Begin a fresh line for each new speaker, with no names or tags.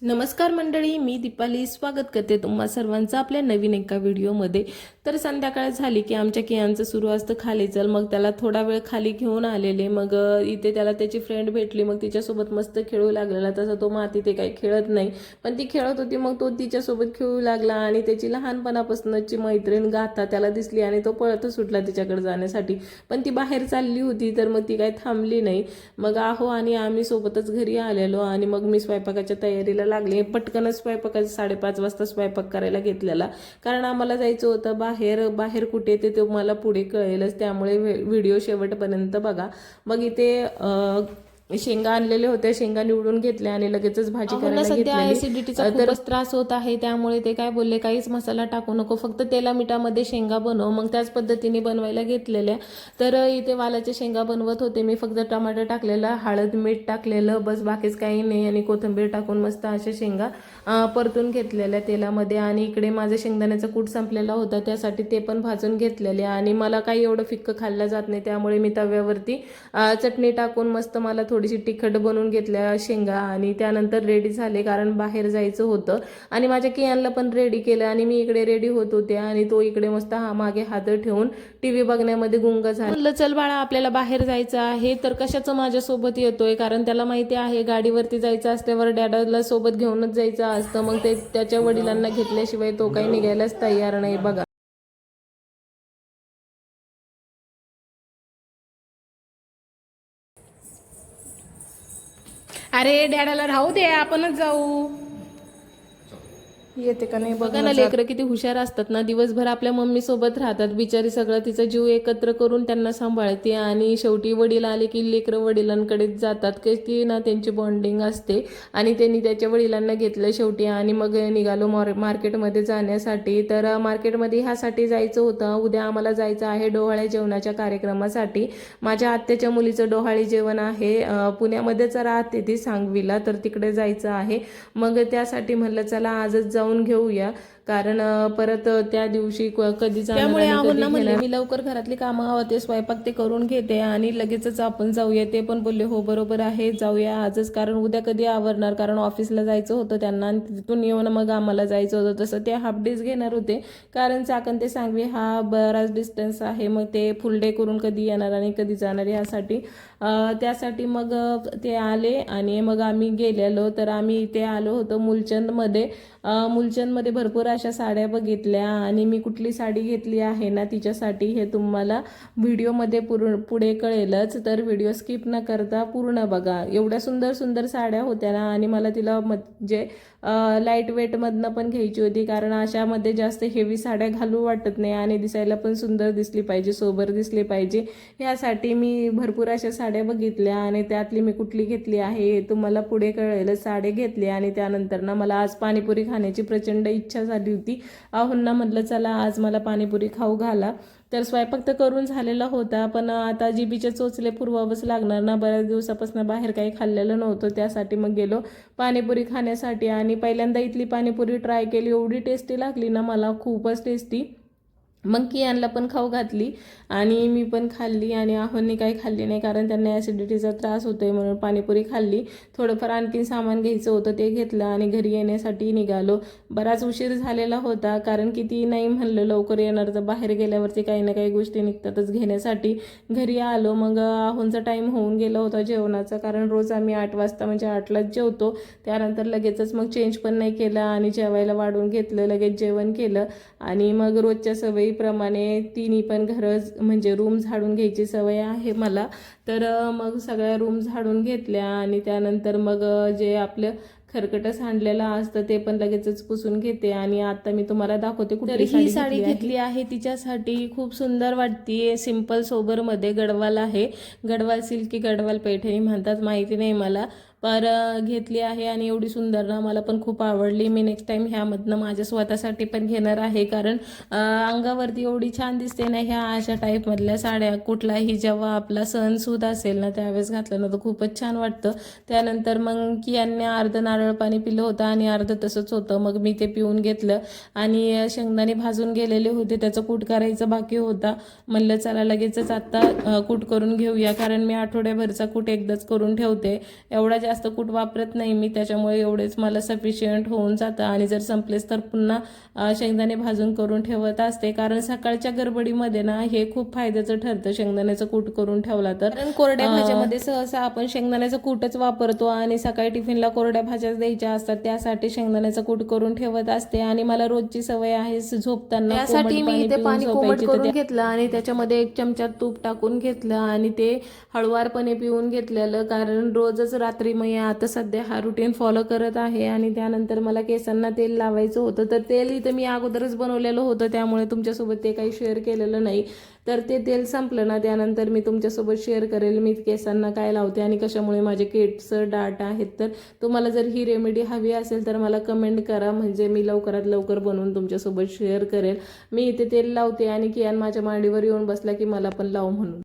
नमस्कार मंडळी, मी दीपाली स्वागत करते तुम्हा सर्वांचं आपल्या नवीन एका व्हिडिओमध्ये। तर संध्याकाळ झाली की आमच्या कियांचं सुरू असतं खाली चल, मग त्याला थोडा वेळ खाली घेऊन आलेले। मग इथे त्याला त्याची फ्रेंड भेटली, मग तिच्यासोबत मस्त खेळू लागलेला। तसं तो माती ते काही खेळत नाही, पण ती खेळत होती, मग तो तिच्यासोबत खेळू लागला आणि त्याची लहानपणापासूनची मैत्रीण गाथा त्याला दिसली आणि तो पळत सुटला तिच्याकडे जाण्यासाठी। पण ती बाहेर चालली होती, तर मग ती काही थांबली नाही। मग आणि आम्ही सोबतच घरी आलेलो आणि मग मी स्वयंपाकाच्या तयारीला लागले। पटकनच स्वयंपाकाचा 5:30 वाजता स्वयंपाक करायला घेतलेला, कारण आम्हाला जायचं होतं बाहेर कुठे ते तुम्हाला पुढे कळेलच, त्यामुळे व्हिडिओ शेवटपर्यंत बघा। मग इथे शेंगा आणलेले होते, शेंगा निवडून घेतल्या आणि लगेचच भाजी करायला घेतली। सध्या ऍसिडिटीचा खूपच त्रास होत आहे, त्यामुळे ते काय बोलले काहीच मसाला टाकू नको, फक्त तेला मिठामध्ये शेंगा बनव। मग त्याच पद्धतीने बनवायला घेतलेल्या। तर इथे वालाच्या शेंगा बनवत होते मी, फक्त टमाटर टाकलेला, हळद मीठ टाकलेलं, बस बाकीच काही नाही, आणि कोथिंबीर टाकून मस्त अशा शेंगा परतून घेतलेल्या तेलामध्ये। आणि इकडे माझा शेंगदाण्याचा कूट संपलेला होता, त्यासाठी ते पण भाजून घेतलेले। आणि मला काही एवढं फिक्क खाल्लं जात नाही, त्यामुळे मी तव्यावरती चटणी टाकून मस्त मला थोडीशी तिखट बनवून घेतल्या शेंगा, आणि त्यानंतर रेडी झाले कारण बाहेर जायचं होतं। आणि माझ्या कियांना पण रेडी केलं आणि मी इकडे रेडी होत होते, आणि तो इकडे मस्त मागे हात ठेवून टीव्ही बघण्यामध्ये गुंग झाला। म्हणलं चल बाळा आपल्याला बाहेर जायचं आहे, तर कशाचं माझ्यासोबत येतोय, कारण त्याला माहिती आहे गाडीवरती जायचं असल्यावर डॅडाला सोबत घेऊनच जायचं असतं। मग ते त्याच्या वडिलांना घेतल्याशिवाय तो काही निघायलाच तयार नाही बघा।
अरे डॅडाला राहू दे, आपणच जाऊ। येते का नाही
बघा ना, लेकरं किती हुशार असतात ना, दिवसभर आपल्या मम्मी सोबत राहतात, बिचारी सगळं तिचा जीव एकत्र करून त्यांना सांभाळते, आणि शेवटी वडील आले की लेकरं वडिलांकडेच जातात, की ना त्यांची बॉन्डिंग असते। आणि त्यांनी त्याच्या वडिलांना घेतलं शेवटी, आणि मग निघालो मार्केटमध्ये जाण्यासाठी। तर मार्केटमध्ये ह्यासाठी जायचं होतं, उद्या आम्हाला जायचं आहे डोहाळे जेवणाच्या कार्यक्रमासाठी। माझ्या आत्याच्या मुलीचं डोहाळे जेवण आहे, पुण्यामध्येच राहते ती, सांगवीला, तर तिकडे जायचं आहे। मग त्यासाठी म्हणलं चला आजच जाऊन घेऊया, कारण परत त्या दिवशी कधी जाणार आणि कधी घेणार। मी लवकर घरातली कामं होते, स्वयंपाक ते करून घेते आणि लगेचच आपण जाऊया। ते पण बोलले हो बरोबर आहे, जाऊया आजच, कारण उद्या कधी आवरणार, कारण ऑफिसला जायचं होतं त्यांना, आणि तिथून येऊन मग आम्हाला जायचं होतं। तसं ते हाफ डेज घेणार होते, कारण चाकण ते सांगवी हा बराच डिस्टन्स आहे, मग ते फुल डे करून कधी येणार आणि कधी जाणार यासाठी त्यासाठी मग ते आले आणि मग आम्ही गेलेलो। तर आम्ही इथे आलो होतो मुलचंदमध्ये भरपूर अशा साड्या बघितल्या, आणि मी कुठली साडी घेतली आहे ना तिच्यासाठी हे तुम्हाला व्हिडिओमध्ये पुढे कळेलच, तर व्हिडिओ स्किप न करता पूर्ण बघा। एवढ्या सुंदर सुंदर साड्या होत्या ना, आणि मला तिला म्हणजे लाईट वेटमधनं पण घ्यायची होती, कारण अशामध्ये जास्त हेवी साड्या घालू वाटत नाही, आणि दिसायला पण सुंदर दिसली पाहिजे, सोबर दिसली पाहिजे, यासाठी मी भरपूर अशा साड्या बघितल्या, आणि त्यातली मी कुठली घेतली आहे हे तुम्हाला पुढे कळेल। साड्या घेतली, आणि त्यानंतर ना मला आज पाणीपुरी खाण्याची प्रचंड इच्छा झाली होती। आहोंना म्हटलं चला आज मला पाणीपुरी खाऊ घाला। तर स्वयंपाक तर करून झालेला होता, पण आता जिबीचे चोचले पुरवावंच लागणार ना, बऱ्याच दिवसापासून बाहेर काही खाल्लेलं नव्हतं, त्यासाठी मग गेलो पाणीपुरी खाण्यासाठी। आणि पहिल्यांदा इथली पाणीपुरी ट्राय केली, एवढी टेस्टी लागली ना मला, खूपच टेस्टी। मग कियांना पण खाऊ घातली आणि मी पण खाल्ली, आणि आहोंनी काही खाल्ली नाही, कारण त्यांना ॲसिडिटीचा त्रास होतोय म्हणून पाणीपुरी खाल्ली। थोडंफार आणखी सामान घ्यायचं होतं ते घेतलं, आणि घरी येण्यासाठी निघालो। बराच उशीर झालेला होता, कारण किती नाही म्हणलं लवकर येणार, तर बाहेर गेल्यावरती काही ना काही गोष्टी निघतातच घेण्यासाठी। घरी आलो, मग आहोंचा टाईम होऊन गेला होता जेवणाचा, कारण रोज आम्ही 8 वाजता म्हणजे 8लाच जेवतो। त्यानंतर लगेचच मग चेंज पण नाही केलं, आणि जेवायला वाढून घेतलं, लगेच जेवण केलं, आणि मग रोजच्या सवयी प्रमाणे तिन्ही पण घर म्हणजे रूम झाडून घ्यायची सवय आहे मला, तर मग सगळ्या रूम झाडून घेतल्या, आणि त्यानंतर मग जे आपलं खरकटं सांडलेलं असतं ते पण लगेचच पुसून घेते। आणि आता मी तुम्हाला दाखवते कुठली साडी घेतली आहे तिच्यासाठी। खूप सुंदर वाटते, सिंपल सोबरमध्ये गडवाल आहे, गडवाल सिल्की गडवाल पैठणी म्हणतात, माहिती नाही मला, पर घेतली आहे, आणि एवढी सुंदर ना मला पण खूप आवडली। मी नेक्स्ट टाइम ह्यामधनं माझ्या स्वतःसाठी पण घेणार आहे, कारण अंगावरती एवढी छान दिसते ना ह्या अशा टाईपमधल्या साड्या। कुठलाही जेव्हा आपला सणसूद असेल ना त्यावेळेस घातलं ना तर खूपच छान वाटतं। त्यानंतर मग कियांनी अर्ध नारळ पाणी पिलं होतं आणि अर्ध तसंच होतं, मग मी ते पिऊन घेतलं। आणि शेंगदाणे भाजून गेलेले होते, त्याचं कूट करायचं बाकी होता, म्हणलं चला लगेचच आता कूट करून घेऊया, कारण मी आठवड्याभरचा कूट एकदाच करून ठेवते, एवढा जास्त कूट वापरत नाही मी, त्याच्यामुळे एवढेच मला सफिशियंट होऊन जातं. आणि जर संपलेच तर पुन्हा शेंगदाणे भाजून करून ठेवत असते, कारण सकाळच्या गडबडीमध्ये ना हे खूप फायद्याचं ठरतं शेंगदाण्याचं कूट करून ठेवला तर. कारण कोरड्या भाज्यामध्ये सहसा आपण शेंगदाण्याचं कूटच वापरतो आणि सकाळी टिफिनला कोरड्या भाज्या द्यायच्या असतात, त्यासाठी शेंगदाण्याचं कूट करून ठेवत असते. आणि मला रोजची सवय आहे झोपताना
त्यासाठी मी इथे पाणी कोमट करून घेतलं आणि त्याच्यामध्ये 1 चमचा तूप टाकून घेतलं आणि ते हळुवारपणे पिऊन घेतलेलं, कारण रोजच रात्री मी आता सध्या हा रुटीन फॉलो करत आहे. आणि त्यानंतर मला केसांना तेल लावायचं होतं, तर तेल इथं मी अगोदरच बनवलेलं होतं, त्यामुळे तुमच्यासोबत ते काही शेअर केलेलं नाही. तर ते तेल संपलं ना त्यानंतर मी तुमच्यासोबत शेअर करेल मी केसांना काय लावते आणि कशामुळे माझे केस डाट आहेत. तर तुम्हाला जर ही रेमेडी हवी असेल तर मला कमेंट करा, म्हणजे मी लवकरात लवकर बनवून तुमच्यासोबत शेअर करेल. मी इथे तेल लावते आणि कियान माझ्या मांडीवर येऊन बसला की मला पण लाव म्हणून.